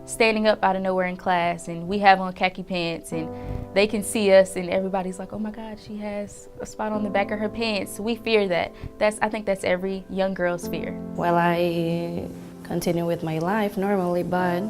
standing up out of nowhere in class and we have on khaki pants and they can see us and everybody's like, oh my God, she has a spot on the back of her pants. We fear that. I think that's every young girl's fear. Well, I continue with my life normally, but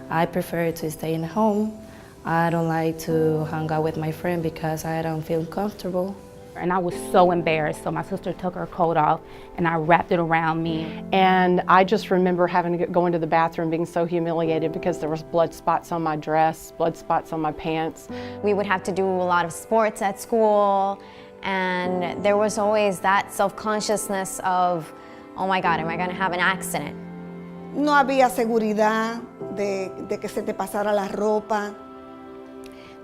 I prefer to stay in home. I don't like to hang out with my friend because I don't feel comfortable. And I was so embarrassed, so my sister took her coat off and I wrapped it around me. And I just remember having to go into the bathroom being so humiliated because there was blood spots on my dress, blood spots on my pants. We would have to do a lot of sports at school, and there was always that self-consciousness of, oh my God, am I gonna have an accident? No había seguridad de que se te pasara la ropa.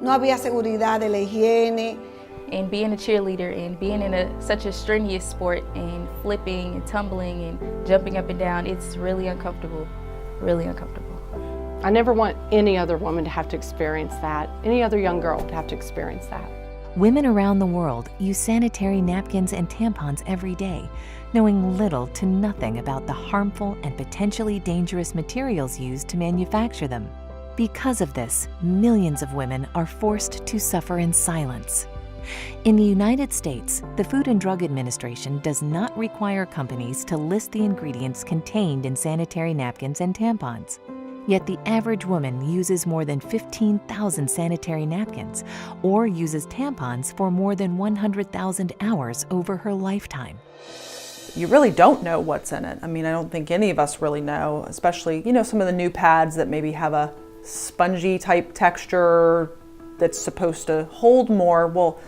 No había seguridad de la higiene. And being a cheerleader and being in such a strenuous sport and flipping and tumbling and jumping up and down, it's really uncomfortable, really uncomfortable. I never want any other woman to have to experience that, any other young girl to have to experience that. Women around the world use sanitary napkins and tampons every day, knowing little to nothing about the harmful and potentially dangerous materials used to manufacture them. Because of this, millions of women are forced to suffer in silence. In the United States, the Food and Drug Administration does not require companies to list the ingredients contained in sanitary napkins and tampons. Yet the average woman uses more than 15,000 sanitary napkins or uses tampons for more than 100,000 hours over her lifetime. You really don't know what's in it. I mean, I don't think any of us really know, especially, some of the new pads that maybe have a spongy type texture that's supposed to hold more. Well,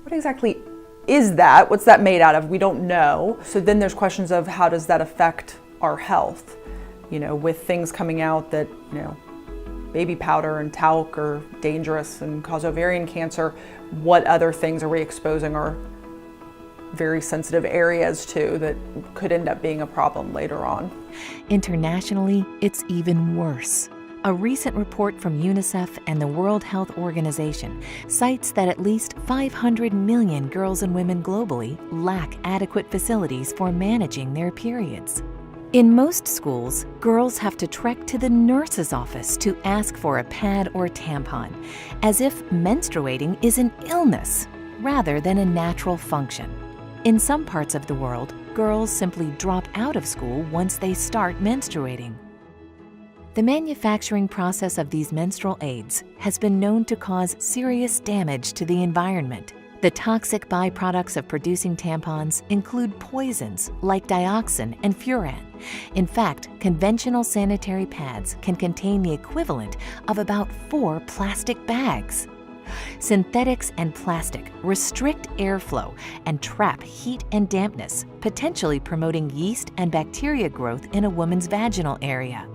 what exactly is that? What's that made out of? We don't know. So then there's questions of how does that affect our health? With things coming out that, baby powder and talc are dangerous and cause ovarian cancer, what other things are we exposing our very sensitive areas to that could end up being a problem later on? Internationally, it's even worse. A recent report from UNICEF and the World Health Organization cites that at least 500 million girls and women globally lack adequate facilities for managing their periods. In most schools, girls have to trek to the nurse's office to ask for a pad or tampon, as if menstruating is an illness rather than a natural function. In some parts of the world, girls simply drop out of school once they start menstruating. The manufacturing process of these menstrual aids has been known to cause serious damage to the environment. The toxic byproducts of producing tampons include poisons like dioxin and furan. In fact, conventional sanitary pads can contain the equivalent of about 4 plastic bags. Synthetics and plastic restrict airflow and trap heat and dampness, potentially promoting yeast and bacteria growth in a woman's vaginal area.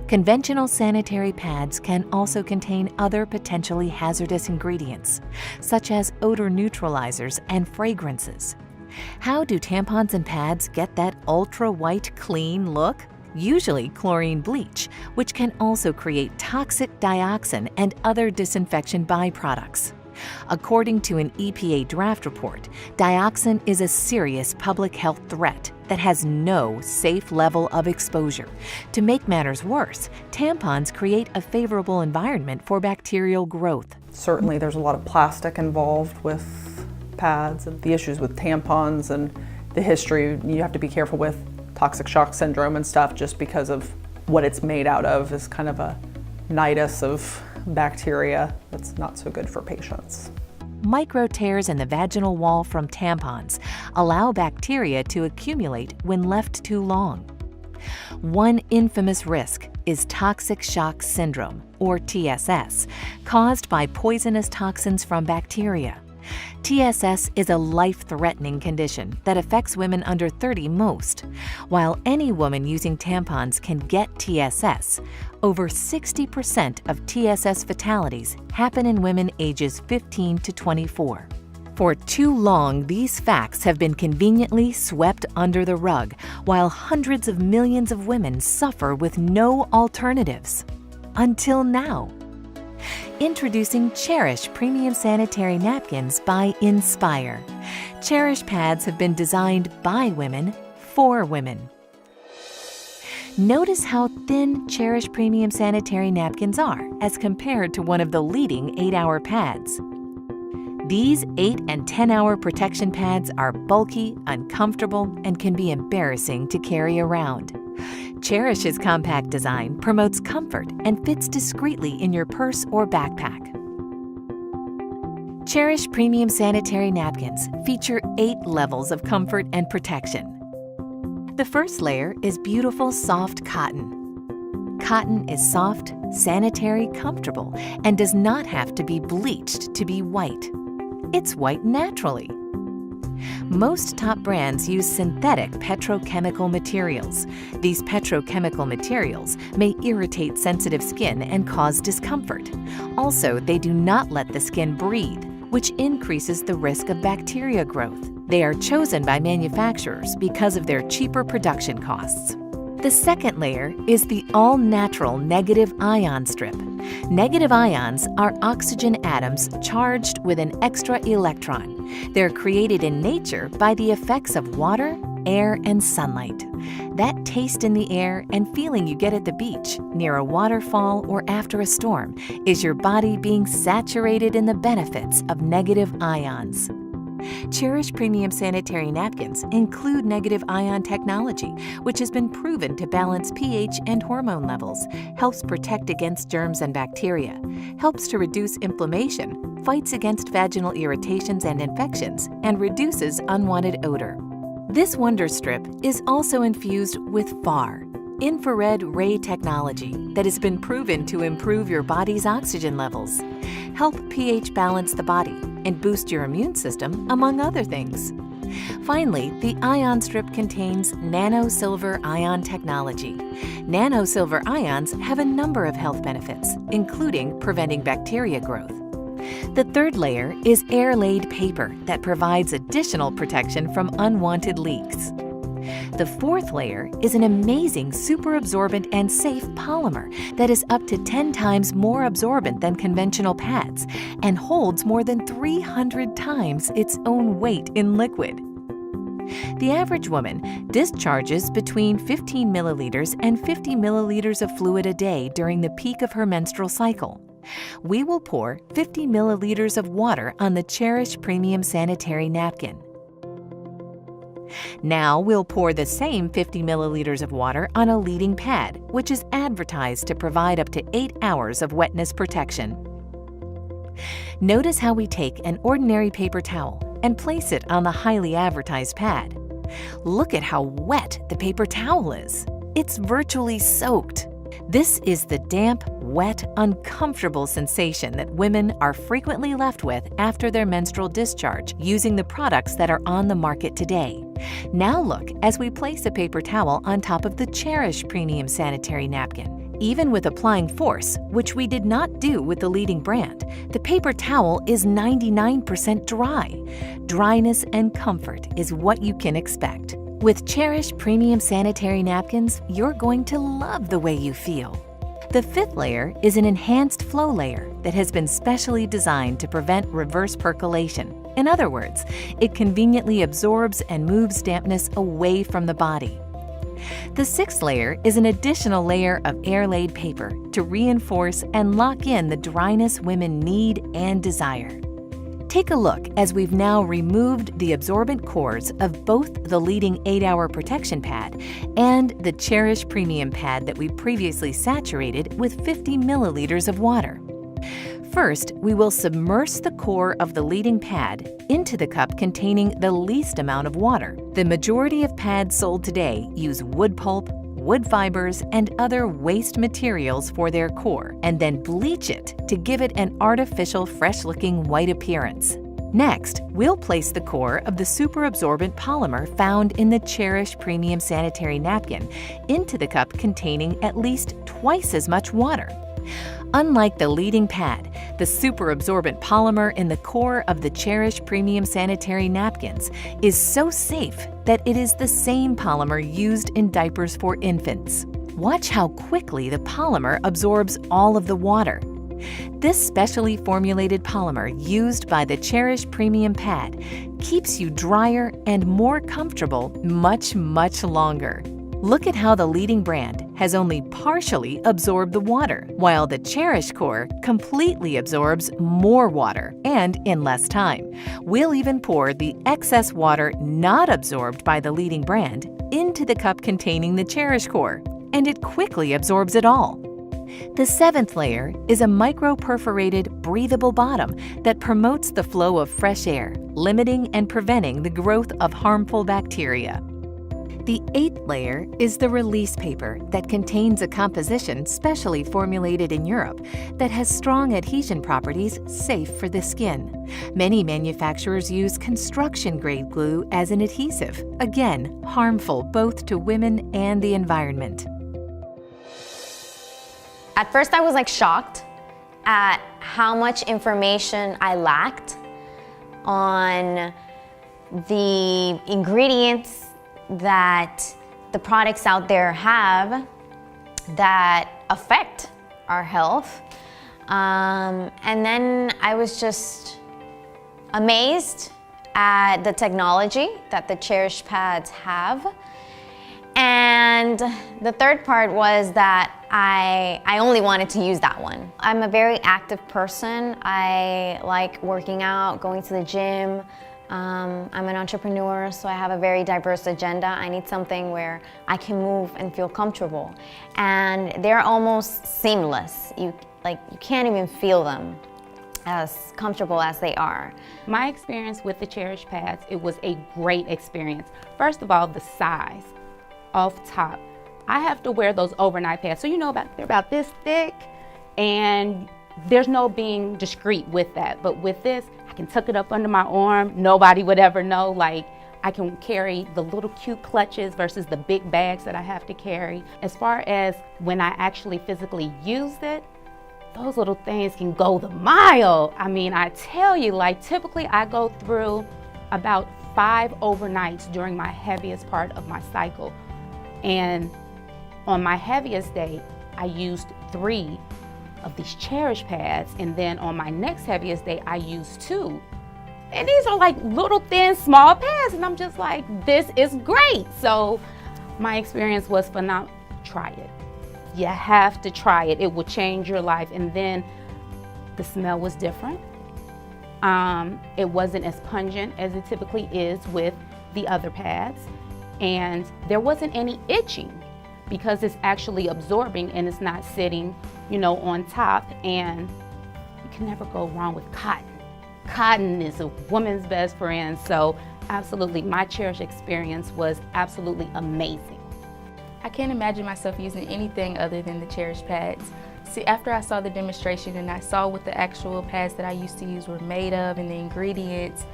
Conventional sanitary pads can also contain other potentially hazardous ingredients, such as odor neutralizers and fragrances. How do tampons and pads get that ultra-white clean look? Usually chlorine bleach, which can also create toxic dioxin and other disinfection byproducts. According to an EPA draft report, dioxin is a serious public health threat that has no safe level of exposure. To make matters worse, tampons create a favorable environment for bacterial growth. Certainly there's a lot of plastic involved with pads and the issues with tampons and the history. You have to be careful with toxic shock syndrome and stuff just because of what it's made out of is kind of a nidus of bacteria that's not so good for patients. Micro tears in the vaginal wall from tampons allow bacteria to accumulate when left too long. One infamous risk is toxic shock syndrome, or TSS, caused by poisonous toxins from bacteria. TSS is a life-threatening condition that affects women under 30 most. While any woman using tampons can get TSS, over 60% of TSS fatalities happen in women ages 15 to 24. For too long, these facts have been conveniently swept under the rug, while hundreds of millions of women suffer with no alternatives. Until now. Introducing Cherish Premium Sanitary Napkins by Nspire. Cherish pads have been designed by women for women. Notice how thin Cherish Premium Sanitary Napkins are as compared to one of the leading 8-hour pads. These 8 and 10-hour protection pads are bulky, uncomfortable, and can be embarrassing to carry around. Cherish's compact design promotes comfort and fits discreetly in your purse or backpack. Cherish Premium Sanitary Napkins feature 8 levels of comfort and protection. The first layer is beautiful, soft cotton. Cotton is soft, sanitary, comfortable, and does not have to be bleached to be white. It's white naturally. Most top brands use synthetic petrochemical materials. These petrochemical materials may irritate sensitive skin and cause discomfort. Also, they do not let the skin breathe, which increases the risk of bacteria growth. They are chosen by manufacturers because of their cheaper production costs. The second layer is the all-natural negative ion strip. Negative ions are oxygen atoms charged with an extra electron. They're created in nature by the effects of water, air, and sunlight. That taste in the air and feeling you get at the beach, near a waterfall, or after a storm is your body being saturated in the benefits of negative ions. Cherish Premium Sanitary Napkins include negative ion technology, which has been proven to balance pH and hormone levels, helps protect against germs and bacteria, helps to reduce inflammation, fights against vaginal irritations and infections, and reduces unwanted odor. This Wonder Strip is also infused with FAR, infrared ray technology, that has been proven to improve your body's oxygen levels, help pH balance the body, and boost your immune system, among other things. Finally, the ion strip contains nano-silver ion technology. Nano-silver ions have a number of health benefits, including preventing bacteria growth. The third layer is air-laid paper that provides additional protection from unwanted leaks. The fourth layer is an amazing super absorbent and safe polymer that is up to 10 times more absorbent than conventional pads and holds more than 300 times its own weight in liquid. The average woman discharges between 15 milliliters and 50 milliliters of fluid a day during the peak of her menstrual cycle. We will pour 50 milliliters of water on the Cherish Premium Sanitary Napkin. Now we'll pour the same 50 milliliters of water on a leading pad, which is advertised to provide up to 8 hours of wetness protection. Notice how we take an ordinary paper towel and place it on the highly advertised pad. Look at how wet the paper towel is. It's virtually soaked. This is the damp, wet, uncomfortable sensation that women are frequently left with after their menstrual discharge using the products that are on the market today. Now look as we place a paper towel on top of the Cherish Premium Sanitary Napkin. Even with applying force, which we did not do with the leading brand, the paper towel is 99% dry. Dryness and comfort is what you can expect. With Cherish Premium Sanitary Napkins, you're going to love the way you feel. The fifth layer is an enhanced flow layer that has been specially designed to prevent reverse percolation. In other words, it conveniently absorbs and moves dampness away from the body. The sixth layer is an additional layer of air-laid paper to reinforce and lock in the dryness women need and desire. Take a look as we've now removed the absorbent cores of both the leading 8-hour protection pad and the Cherish Premium pad that we previously saturated with 50 milliliters of water. First, we will submerge the core of the leading pad into the cup containing the least amount of water. The majority of pads sold today use wood pulp, wood fibers, and other waste materials for their core, and then bleach it to give it an artificial, fresh-looking white appearance. Next, we'll place the core of the super absorbent polymer found in the Cherish Premium Sanitary Napkin into the cup containing at least twice as much water. Unlike the leading pad, the super absorbent polymer in the core of the Cherish Premium Sanitary Napkins is so safe that it is the same polymer used in diapers for infants. Watch how quickly the polymer absorbs all of the water. This specially formulated polymer used by the Cherish Premium pad keeps you drier and more comfortable much, much longer. Look at how the leading brand has only partially absorbed the water, while the Cherish core completely absorbs more water and in less time. We'll even pour the excess water not absorbed by the leading brand into the cup containing the Cherish core, and it quickly absorbs it all. The 7th layer is a micro-perforated, breathable bottom that promotes the flow of fresh air, limiting and preventing the growth of harmful bacteria. The 8th layer is the release paper that contains a composition specially formulated in Europe that has strong adhesion properties safe for the skin. Many manufacturers use construction-grade glue as an adhesive, again, harmful both to women and the environment. At first I was like shocked at how much information I lacked on the ingredients that the products out there have that affect our health. And then I was just amazed at the technology that the Cherish pads have. And the third part was that I only wanted to use that one. I'm a very active person. I like working out, going to the gym. I'm an entrepreneur, so I have a very diverse agenda. I need something where I can move and feel comfortable. And they're almost seamless. You can't even feel them as comfortable as they are. My experience with the Cherish pads, it was a great experience. First of all, the size. Off top, I have to wear those overnight pads. So they're about this thick, and there's no being discreet with that. But with this, I can tuck it up under my arm. Nobody would ever know. Like, I can carry the little cute clutches versus the big bags that I have to carry. As far as when I actually physically used it, those little things can go the mile. I mean, I tell you, like, typically I go through about 5 overnights during my heaviest part of my cycle. And on my heaviest day, I used 3 of these Cherish pads, and then on my next heaviest day, I used 2. And these are like little thin, small pads, and I'm just like, this is great. So my experience was phenomenal. Try it. You have to try it. It will change your life. And then the smell was different. It wasn't as pungent as it typically is with the other pads. And there wasn't any itching because it's actually absorbing and it's not sitting, on top. And you can never go wrong with cotton. Cotton is a woman's best friend. So absolutely, my Cherish experience was absolutely amazing. I can't imagine myself using anything other than the Cherish pads. See, after I saw the demonstration and I saw what the actual pads that I used to use were made of and the ingredients,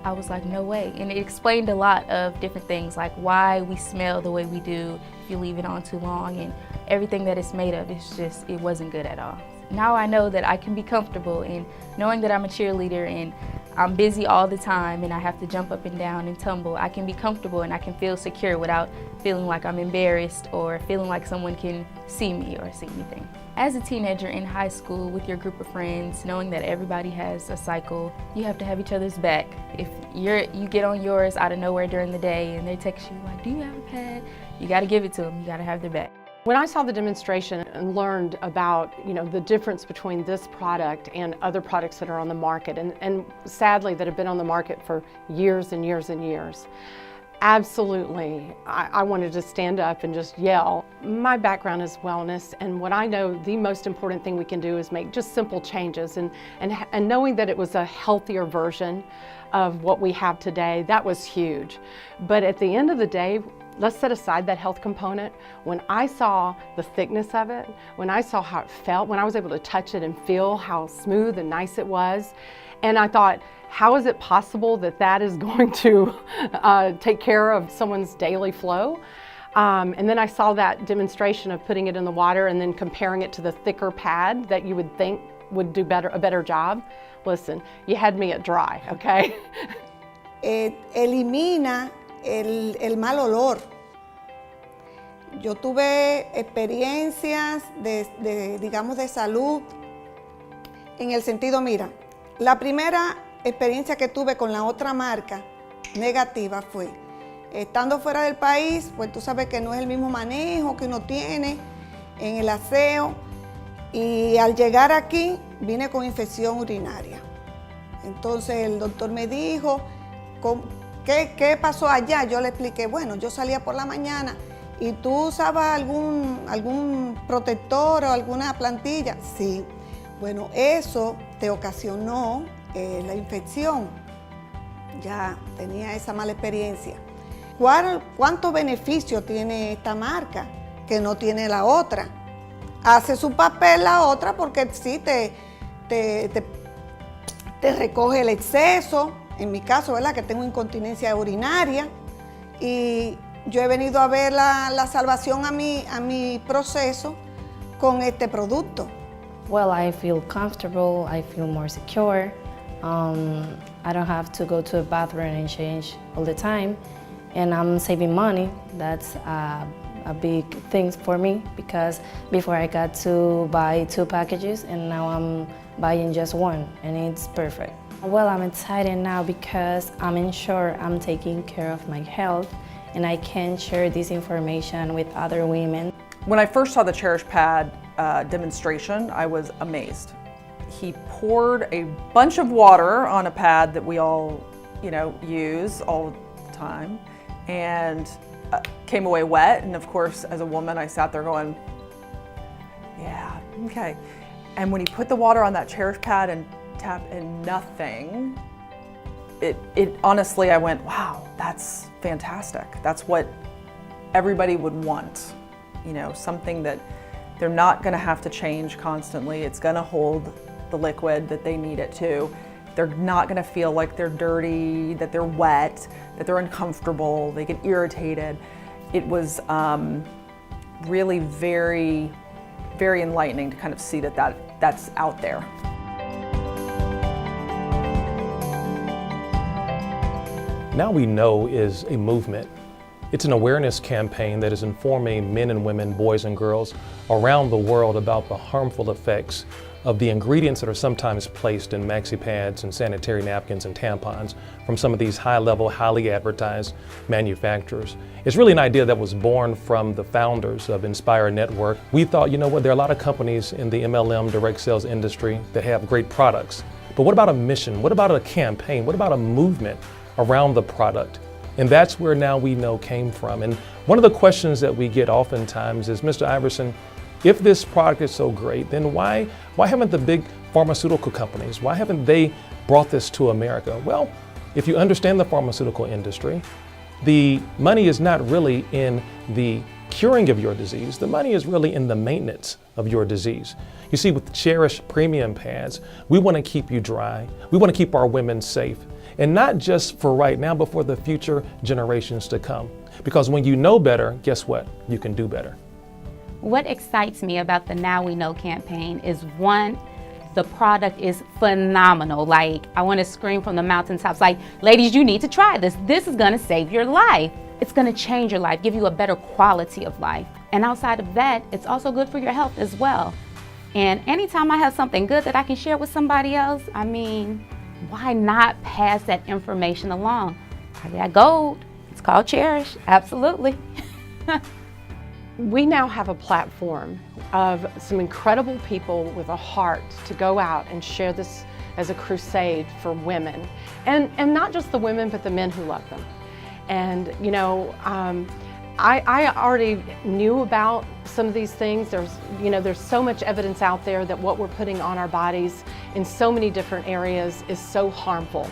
I was like, no way. And it explained a lot of different things, like why we smell the way we do if you leave it on too long, and everything that it's made of, it wasn't good at all. Now I know that I can be comfortable, and knowing that I'm a cheerleader and I'm busy all the time and I have to jump up and down and tumble, I can be comfortable and I can feel secure without feeling like I'm embarrassed or feeling like someone can see me or see anything. As a teenager in high school with your group of friends, knowing that everybody has a cycle, you have to have each other's back. If you get on yours out of nowhere during the day and they text you like, do you have a pad? You gotta give it to them, you gotta have their back. When I saw the demonstration and learned about the difference between this product and other products that are on the market, and sadly that have been on the market for years and years and years, absolutely, I wanted to stand up and just yell. My background is wellness, and what I know the most important thing we can do is make just simple changes, and knowing that it was a healthier version of what we have today, that was huge. But at the end of the day, let's set aside that health component. When I saw the thickness of it, when I saw how it felt, when I was able to touch it and feel how smooth and nice it was, and I thought, how is it possible that that is going to take care of someone's daily flow? And then I saw that demonstration of putting it in the water and then comparing it to the thicker pad that you would think would do a better job. Listen, you had me at dry, okay? Elimina el mal olor. Yo tuve experiencias digamos, de salud en el sentido, mira, la primera experiencia que tuve con la otra marca negativa fue Estando fuera del país, pues tú sabes que no es el mismo manejo que uno tiene en el aseo. Y al llegar aquí, vine con infección urinaria. Entonces el doctor me dijo, ¿qué pasó allá? Yo le expliqué, bueno, yo salía por la mañana y tú usabas algún protector o alguna plantilla. Sí, bueno, eso te ocasionó la infección. Ya tenía esa mala experiencia. ¿Cuánto beneficio tiene esta marca que no tiene la otra? Hace su papel la otra porque sí te recoge el exceso, en mi caso, ¿verdad? Que tengo incontinencia urinaria, y yo he venido a ver la salvación a mi proceso con este producto. Well, I feel comfortable, I feel more secure. I don't have to go to a bathroom and change all the time. And I'm saving money. That's a big thing for me because before I got to buy 2 packages and now I'm buying just 1 and it's perfect. Well, I'm excited now because I'm sure I'm taking care of my health and I can share this information with other women. When I first saw the Cherish pad demonstration, I was amazed. He poured a bunch of water on a pad that we all, use all the time, and came away wet. And of course, as a woman, I sat there going, yeah, okay. And when he put the water on that Cherish pad and tapped and nothing, it honestly, I went, wow, that's fantastic. That's what everybody would want. Something that they're not gonna have to change constantly. It's gonna hold the liquid that they need it to. They're not gonna feel like they're dirty, that they're wet, that they're uncomfortable, they get irritated. It was really very, very enlightening to kind of see that's out there. Now We Know is a movement. It's an awareness campaign that is informing men and women, boys and girls around the world about the harmful effects of the ingredients that are sometimes placed in maxi pads and sanitary napkins and tampons from some of these high-level, highly advertised manufacturers. It's really an idea that was born from the founders of Nspire Network. We thought, there are a lot of companies in the MLM direct sales industry that have great products. But what about a mission? What about a campaign? What about a movement around the product? And that's where Now We Know came from. And one of the questions that we get oftentimes is, Mr. Iverson, if this product is so great, then why haven't the big pharmaceutical companies, why haven't they brought this to America? Well, if you understand the pharmaceutical industry, the money is not really in the curing of your disease. The money is really in the maintenance of your disease. You see, with Cherish premium pads, we want to keep you dry. We want to keep our women safe. And not just for right now, but for the future generations to come. Because when you know better, guess what? You can do better. What excites me about the Now We Know campaign is, one, the product is phenomenal. Like, I want to scream from the mountaintops, like, ladies, you need to try this. This is gonna save your life. It's gonna change your life, give you a better quality of life. And outside of that, it's also good for your health as well. And anytime I have something good that I can share with somebody else, why not pass that information along? I got gold. It's called Cherish, absolutely. We now have a platform of some incredible people with a heart to go out and share this as a crusade for women. And not just the women, but the men who love them. And I already knew about some of these things. There's so much evidence out there that what we're putting on our bodies in so many different areas is so harmful.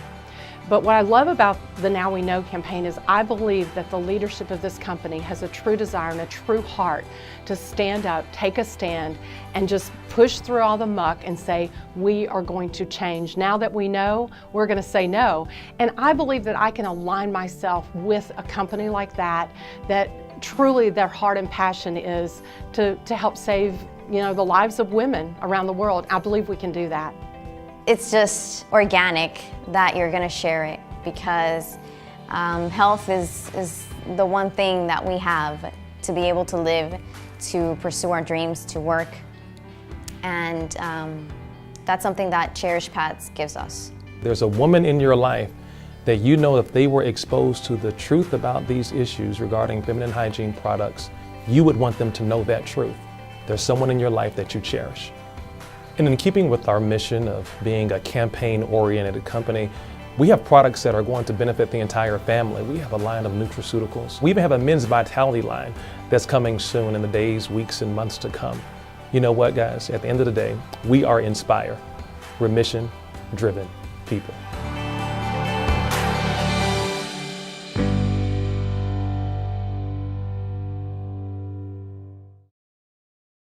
But what I love about the Now We Know campaign is I believe that the leadership of this company has a true desire and a true heart to stand up, take a stand, and just push through all the muck and say, we are going to change. Now that we know, we're going to say no. And I believe that I can align myself with a company like that truly their heart and passion is to help save the lives of women around the world. I believe we can do that. It's just organic that you're gonna share it because health is the one thing that we have to be able to live, to pursue our dreams, to work. And that's something that Cherish Pads gives us. There's a woman in your life that you know if they were exposed to the truth about these issues regarding feminine hygiene products, you would want them to know that truth. There's someone in your life that you cherish. And in keeping with our mission of being a campaign-oriented company, we have products that are going to benefit the entire family. We have a line of nutraceuticals. We even have a men's vitality line that's coming soon in the days, weeks, and months to come. You know what, guys? At the end of the day, we are Nspire. We're mission-driven people.